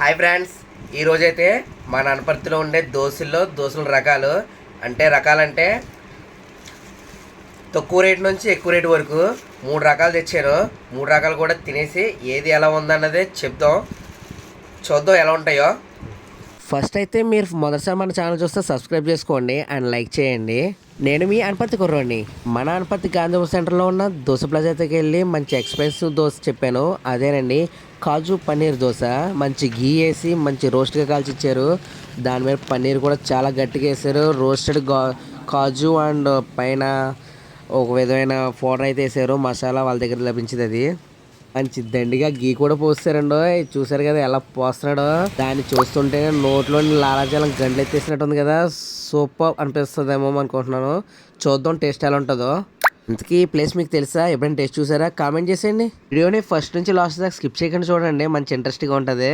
Hi friends, ఈరోజైతే మన అనపర్తిలో ఉండే దోశల రకాలంటే తక్కువ రేటు నుంచి ఎక్కువ రేటు వరకు 3 రకాలు తెచ్చారు. 3 రకాలు కూడా తినేసి ఏది ఎలా ఉందన్నదే చూద్దాం ఎలా ఉంటాయో. ఫస్ట్ అయితే మీరు మొదటిసారి మన ఛానల్ చూస్తే సబ్స్క్రైబ్ చేసుకోండి అండ్ లైక్ చేయండి. నేను మీ అనపర్తి కుర్రోడిని. మన అనపర్తి గాంధీ సెంటర్లో ఉన్న దోశ ప్లాజాకి వెళ్ళి మంచి ఎక్స్ప్రెసివ్ దోశ చెప్పాను. అదేనండి కాజు పన్నీర్ దోశ. మంచి గీ వేసి మంచి రోస్ట్గా కాల్చి ఇచ్చారు. దాని మీద పన్నీర్ కూడా చాలా గట్టిగా వేసారు. రోస్టెడ్ కాజు అండ్ పైన ఒక విధమైన పౌడర్ అయితే వేసారు. మసాలా వాళ్ళ దగ్గర లభించింది. అది మంచి దండిగా గీ కూడా పోస్తారండో. చూసారు కదా ఎలా పోస్తున్నాడో. దాన్ని చూస్తుంటే నోట్లోని లాలాజలం గంటలు ఎత్తేసినట్టుంది కదా. సూపర్ అనిపిస్తుందేమో అనుకుంటున్నాను. చూద్దాం టేస్ట్ ఎలా ఉంటుందో. ఇంతకీ ఈ ప్లేస్ మీకు తెలుసా? ఎప్పుడైనా టేస్ట్ చూసారా? కామెంట్ చేసేయండి. వీడియోని ఫస్ట్ నుంచి లాస్ట్ దాకా స్కిప్ చేయకుండా చూడండి, మంచి ఇంట్రెస్టింగ్గా ఉంటుంది.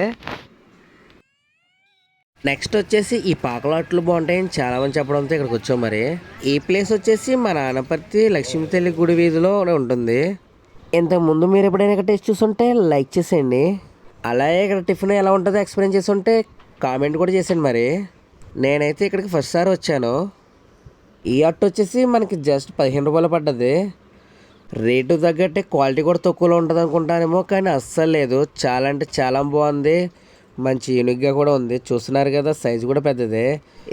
నెక్స్ట్ వచ్చేసి ఈ పాకలాట్లు బాగుంటాయని చాలా మంది చెప్పడంతో ఇక్కడికి వచ్చాం. మరి ఈ ప్లేస్ వచ్చేసి మన ఆనపర్తి లక్ష్మీ తల్లి గుడి వీధిలో ఉంటుంది. ఇంతకుముందు మీరు ఎప్పుడైనా ఇక్కడ టేస్ట్ చూస్తుంటే లైక్ చేసేయండి. అలాగే ఇక్కడ టిఫిన్ ఎలా ఉంటుందో ఎక్స్ప్లెయిన్ చేస్తుంటే కామెంట్ కూడా చేసేయండి. మరి నేనైతే ఇక్కడికి ఫస్ట్ సారి వచ్చాను. ఈ అట్టు వచ్చేసి మనకి జస్ట్ 15 రూపాయలు పడ్డది. రేటు తగ్గట్టే క్వాలిటీ కూడా తక్కువలో ఉంటుంది అనుకుంటానేమో, కానీ అస్సలు లేదు. చాలా అంటే చాలా బాగుంది. మంచి యూనిక్గా కూడా ఉంది. చూస్తున్నారు కదా, సైజు కూడా పెద్దదే.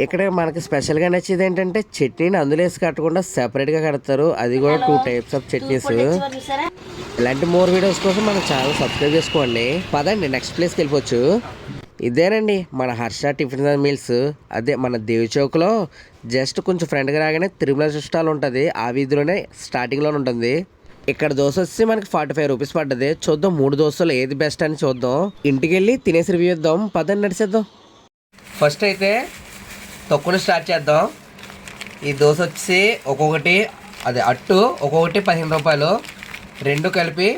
ఇక్కడ మనకి స్పెషల్గా నచ్చేది ఏంటంటే చట్నీని అందులో వేసి కట్టకుండా సెపరేట్గా కడతారు. అది కూడా 2 టైప్స్ ఆఫ్ చట్నీస్. ఇలాంటి మోర్ వీడియోస్ కోసం మన ఛానల్ సబ్స్క్రైబ్ చేసుకోండి. పదండి నెక్స్ట్ ప్లేస్కి వెళ్ళిపోవచ్చు. ఇదేనండి మన హర్ష టిఫిన్ అండ్ మీల్స్. అదే మన దేవి చౌక్లో జస్ట్ కొంచెం ఫ్రంట్గా రాగానే తిరుమల స్టాల్ ఉంటుంది. ఆ వీధిలోనే స్టార్టింగ్లోనే ఉంటుంది. ఇక్కడ దోశ వచ్చి మనకి 45 రూపీస్ పడ్డది. చూద్దాం 3 దోశలు ఏది బెస్ట్ అని చూద్దాం. ఇంటికి వెళ్ళి తినేసి రివ్యూ ఇద్దాం. పదండి నడిచేద్దాం. ఫస్ట్ అయితే తక్కువ స్టార్ట్ చేద్దాం. ఈ దోశ వచ్చి అట్టు ఒక్కొక్కటి 15 రూపాయలు. 2 కలిపి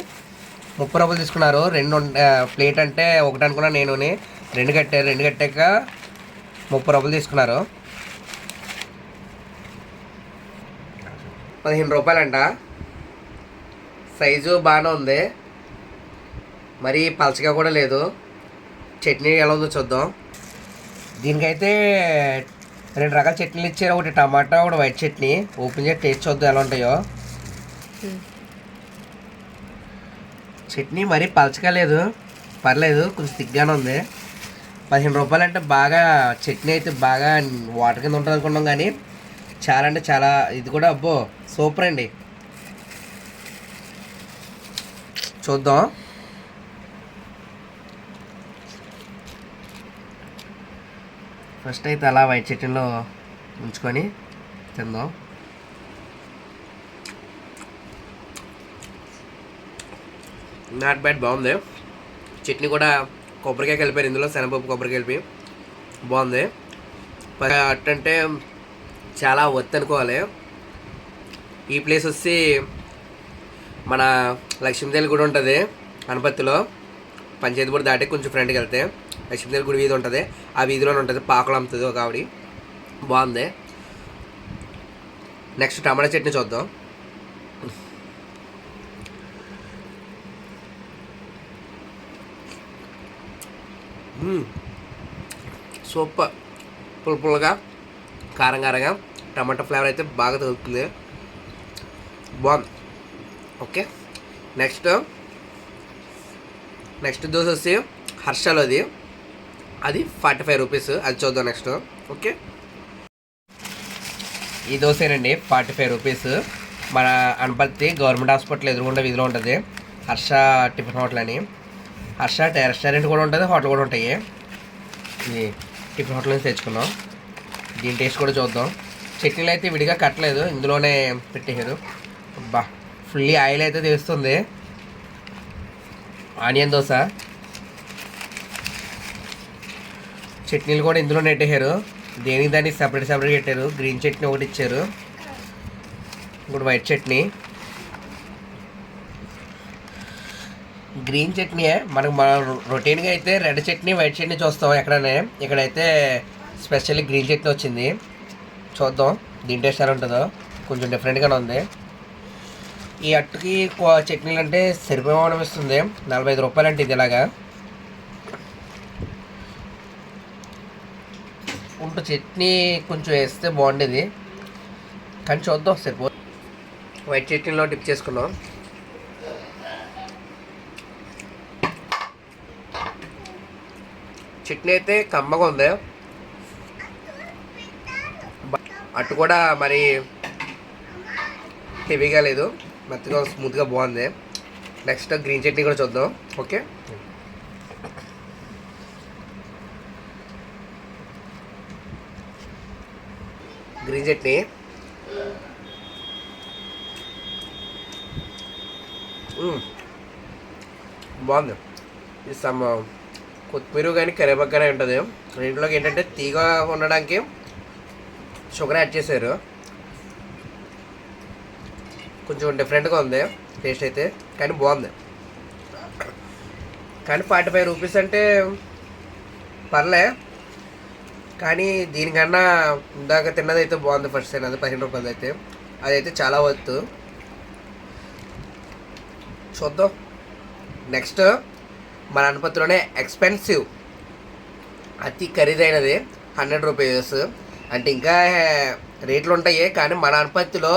30 రూపాయలు తీసుకున్నారు. 2 ప్లేట్ అంటే ఒకటి అనుకున్నా నేను. 2 కట్టాక 30 రూపాయలు తీసుకున్నారు. 15 రూపాయలంట. సైజు బాగానే ఉంది, మరి పలచగా కూడా లేదు. చట్నీ ఎలా ఉందో చూద్దాం. దీనికైతే 2 రకాల చట్నీలు ఇచ్చారు. ఒకటి టమాటా, ఒకటి వైట్ చట్నీ. ఓపెన్ చేసి టేస్ట్ చూద్దాం ఎలా ఉంటాయో. చట్నీ మరీ పలచగా లేదు, పర్లేదు, కొంచెం థిక్గానే ఉంది. 15 రూపాయలు అంటే బాగా చట్నీ అయితే బాగా వాటర్ కింద ఉంటుంది అనుకున్నాం, కానీ చాలా అంటే చాలా, ఇది కూడా అబ్బో సూపర్ అండి. చూద్దాం. ఫస్ట్ అయితే అలా వైట్ చట్నీలో ఉంచుకొని తిందాం. నాట్ బ్యాడ్, బాగుంది. చట్నీ కూడా కొబ్బరికాయ కలిపారు ఇందులో, శనగపప్పు కొబ్బరికాయ కలిపి బాగుంది. అట్టంటే చాలా వర్త్ అనుకోవాలి. ఈ ప్లేస్ వచ్చి మన లక్ష్మీదేవి గుడి ఉంటుంది అనపర్తిలో. పంచాయతీ బోర్డు దాటి కొంచెం ఫ్రంట్కి వెళ్తే లక్ష్మీదేవి గుడి వీధి ఉంటుంది. ఆ వీధిలోనే ఉంటుంది. పాకలు అమ్ముతుంది ఒక ఆవిడ. బాగుంది. నెక్స్ట్ టమాటా చట్నీ చూద్దాం. సూపర్. పుల్లగా కారంగా టమాటా ఫ్లేవర్ అయితే బాగా తగులుతుంది. బాగుంది. ఓకే, నెక్స్ట్ దోశ వచ్చి హర్షలోది. అది 45 రూపీస్. అది చూద్దాం నెక్స్ట్. ఓకే, ఈ దోశేనండి 45 రూపీస్. మన అనపర్తి గవర్నమెంట్ హాస్పిటల్ ఎదురుగుండా వీధిలో ఉంటుంది హర్ష టిఫిన్ హోటల్ అని. హర్ష రెస్టారెంట్ కూడా ఉంటుంది, హోటల్ కూడా ఉంటాయి. ఇది టిఫిన్ హోటల్ నుంచి తెచ్చుకున్నాం. దీని టేస్ట్ కూడా చూద్దాం. చట్నీలు అయితే విడిగా కట్టలేదు, ఇందులోనే పెట్టేశారు. బా, ఫుల్లీ ఆయిల్ అయితే తెలుస్తుంది. ఆనియన్ దోశ. చట్నీలు కూడా ఇందులో నెట్టేశారు. దానికి సపరేట్ పెట్టారు. గ్రీన్ చట్నీ ఒకటి ఇచ్చారు, ఇప్పుడు వైట్ చట్నీ. గ్రీన్ చట్నీ మనం రొటీన్గా అయితే రెడ్ చట్నీ, వైట్ చట్నీ చూస్తాం ఎక్కడనే. ఇక్కడైతే స్పెషల్లీ గ్రీన్ చట్నీ వచ్చింది. చూద్దాం దీని టేస్ట్ ఎలా ఉంటుందో. కొంచెం డిఫరెంట్గానే ఉంది. ఈ అట్టుకి చట్నీలు అంటే సరిపోవడం అనిపిస్తుంది. 45 రూపాయలు అంటే ఇది ఇలాగా. స్పూన్ చట్నీ కొంచెం వేస్తే బాగుండేది, కానీ చూద్దాం సరిపో. వైట్ చట్నీలో డిప్ చేసుకున్నాం. చట్నీ అయితే కమ్మగా ఉంది, అటు కూడా మరి హెవీగా లేదు, మెత్తగా స్మూత్గా బాగుంది. నెక్స్ట్ గ్రీన్ చట్నీ కూడా చూద్దాం. ఓకే, గ్రీన్ చట్నీ బాగుంది. ఇది కొత్తిమీర కానీ కరివేపాకు కానీ ఉంటుంది. రెండులోకి ఏంటంటే తీగ ఉండడానికి షుగర్ యాడ్ చేశారు. కొంచెం డిఫరెంట్గా ఉంది టేస్ట్ అయితే, కానీ బాగుంది. కానీ 45 రూపీస్ అంటే పర్లే, కానీ దీనికన్నా ఇందాక తిన్నది అయితే బాగుంది. ఫస్ట్ తిన్నది 15 రూపాయలు అయితే, అదైతే చాలా వర్త్. చూద్దాం. నెక్స్ట్ మన అనుపత్తిలోనే ఎక్స్పెన్సివ్, అతి ఖరీదైనది 100 రూపీస్. అంటే ఇంకా రేట్లు ఉంటాయి, కానీ మన అనుపత్తిలో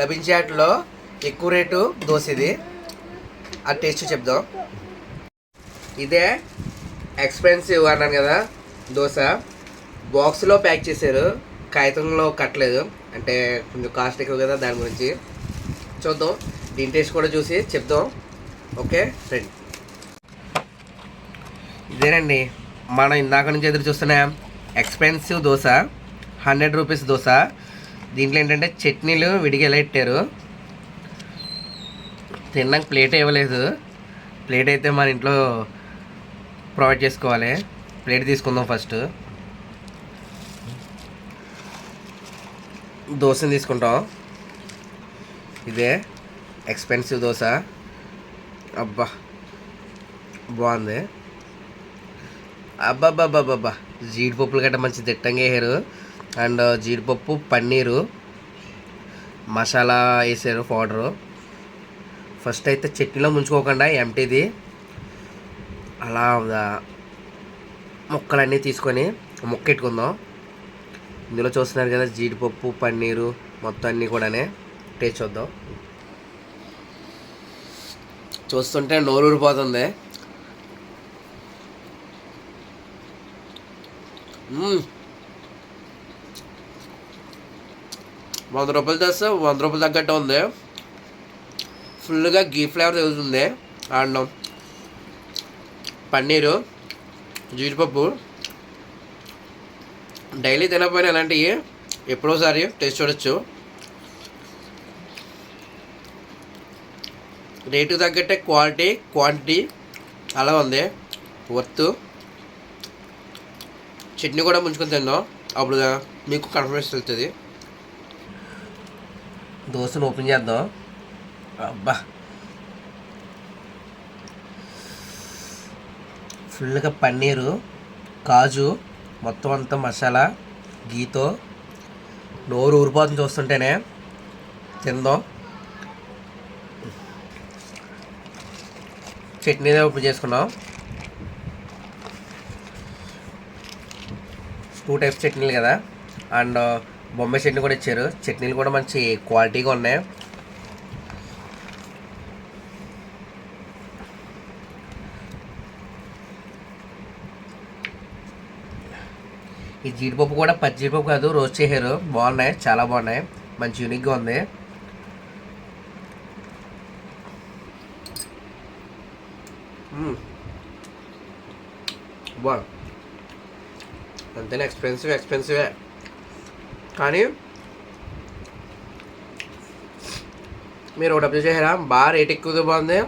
లభించే వాటిలో ఎక్కువ రేటు దోశ ఇది. ఆ టేస్ట్ చెప్దాం. ఇదే ఎక్స్పెన్సివ్ అన్నాను కదా దోశ. బాక్స్లో ప్యాక్ చేశారు, కాగితంలో కట్టలేదు, అంటే కొంచెం కాస్ట్ ఎక్కువ కదా, దాని గురించి చూద్దాం. దీని టేస్ట్ కూడా చూసి చెప్దాం. ఓకే ఫ్రెండ్, ఇదేనండి మనం ఇందాక నుంచి ఎదురు చూస్తున్న ఎక్స్పెన్సివ్ దోశ, 100 రూపీస్ దోశ. దీంట్లో ఏంటంటే చట్నీలు విడిగా ఎలా పెట్టారు. తినడానికి ప్లేట్ ఇవ్వలేదు, ప్లేట్ అయితే మన ఇంట్లో ప్రొవైడ్ చేసుకోవాలి. ప్లేట్ తీసుకుందాం. ఫస్ట్ దోశని తీసుకుంటాం. ఇదే ఎక్స్పెన్సివ్ దోశ. అబ్బా బాగుంది. అబ్బాబ్బాబ్బాబ్బా, జీడిపప్పులు గట్రా మంచి దిట్టంగా వేసారు. అండ్ జీడిపప్పు, పన్నీరు, మసాలా వేసారు పౌడరు. ఫస్ట్ అయితే చట్నీలో ముంచుకోకుండా ఎంటీది అలా ముక్కలన్నీ తీసుకొని ముక్క పెట్టుకుందాం. ఇందులో చూస్తున్నారు కదా జీడిపప్పు, పన్నీరు మొత్తం అన్నీ కూడానే. టేస్ట్ చూద్దాం. చూస్తుంటే నోరు ఊరిపోతుంది. ₹100 దోశ 100 రూపాయలు తగ్గట్టు ఉంది. ఫుల్గా గీ ఫ్లేవర్ తెలుస్తుంది. అండ్ పన్నీరు, జీడిపప్పు డైలీ తినకపోయినా ఇలాంటివి ఎప్పుడోసారి టేస్ట్ చూడొచ్చు. రేటు తగ్గట్టే క్వాలిటీ, క్వాంటిటీ అలా ఉంది, వర్త్. చట్నీ కూడా ముంచుకొని తిందాం, అప్పుడు మీకు కన్ఫర్మేషన్ వెళ్తుంది. దోశను ఓపెన్ చేద్దాం. అబ్బా, ఫుల్గా పన్నీరు, కాజు మొత్తం అంతా మసాలా గీతో నోరు ఊరిపోతుంది చూస్తుంటేనే. తిందాం. చట్నీ ఓపెన్ చేసుకున్నాం. 2 టైప్స్ చట్నీలు కదా. అండ్ బొంబాయి చట్నీ కూడా ఇచ్చారు. చట్నీలు కూడా మంచి క్వాలిటీగా ఉన్నాయి. ఈ జీడిపప్పు కూడా పచ్చి జీడిపప్పు కాదు, రోస్ట్ చేశారు. బాగున్నాయి, చాలా బాగున్నాయి, మంచి యూనిక్గా ఉంది. బాగుంది. అంతేనా, ఎక్స్పెన్సివే, కానీ మీరు ఒకటి అబ్జర్వ్ చేశారా, బాగా రేట్ ఎక్కువగా బాగుంది,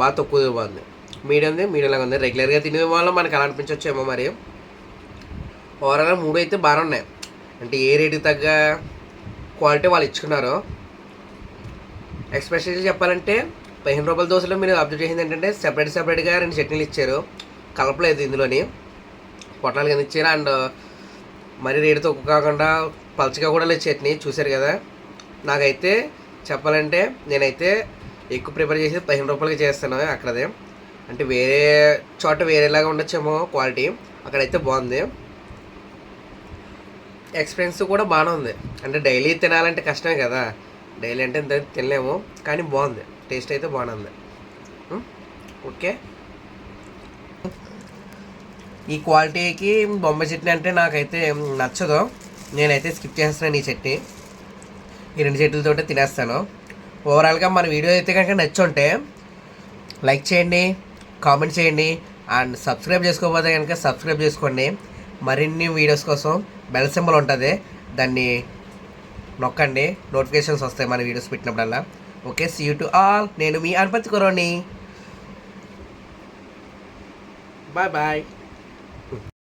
బాగా తక్కువగా బాగుంది, మీడియంలాగా ఉంది. రెగ్యులర్గా తినే వల్ల మనకు అలా అనిపించవచ్చేమో. మరి ఓవరాల్గా 3 అయితే బాగానే ఉన్నాయి. అంటే ఏ రేటుకి తగ్గ క్వాలిటీ వాళ్ళు ఇచ్చుకున్నారు. ఎక్స్పెషల్లీ చెప్పాలంటే 15 రూపాయల దోశలో మీరు అబ్జర్వ్ చేసింది ఏంటంటే సెపరేట్గా 2 చట్నీలు ఇచ్చారు, కలపలేదు ఇందులోని, పొట్లాలు కింద ఇచ్చారు. అండ్ మరి రేటు తక్కువ కాకుండా పలచగా కూడా లేదు చట్నీ, చూశారు కదా. నాకైతే చెప్పాలంటే నేనైతే ఎక్కువ ప్రిపేర్ చేసి 15 రూపాయలకి చేస్తాను అక్కడదే. అంటే వేరే చోట వేరేలాగా ఉండొచ్చేమో క్వాలిటీ, అక్కడైతే బాగుంది. ఎక్స్పీరియన్స్ కూడా బాగానే ఉంది. అంటే డైలీ తినాలంటే కష్టమే కదా, డైలీ అంటే ఇంత తినలేము, కానీ బాగుంది, టేస్ట్ అయితే బాగానే ఉంది. ఓకే, ఈ క్వాలిటీకి బొంబాయి చట్నీ అంటే నాకైతే నచ్చదు, నేనైతే స్కిప్ చేస్తాను ఈ చట్నీ. ఈ 2 చట్నీలతో తినేస్తాను. ఓవరాల్గా మన వీడియో అయితే కనుక నచ్చుంటే లైక్ చేయండి, కామెంట్ చేయండి, అండ్ సబ్స్క్రైబ్ చేసుకోకపోతే కనుక సబ్స్క్రైబ్ చేసుకోండి. మరిన్ని వీడియోస్ కోసం బెల్ సింబల్ ఉంటుంది, దాన్ని నొక్కండి, నోటిఫికేషన్స్ వస్తాయి మన వీడియోస్ పెట్టినప్పుడల్లా. Okay, see you to all. నేను మీ అనుపతి కురోని. Bye bye.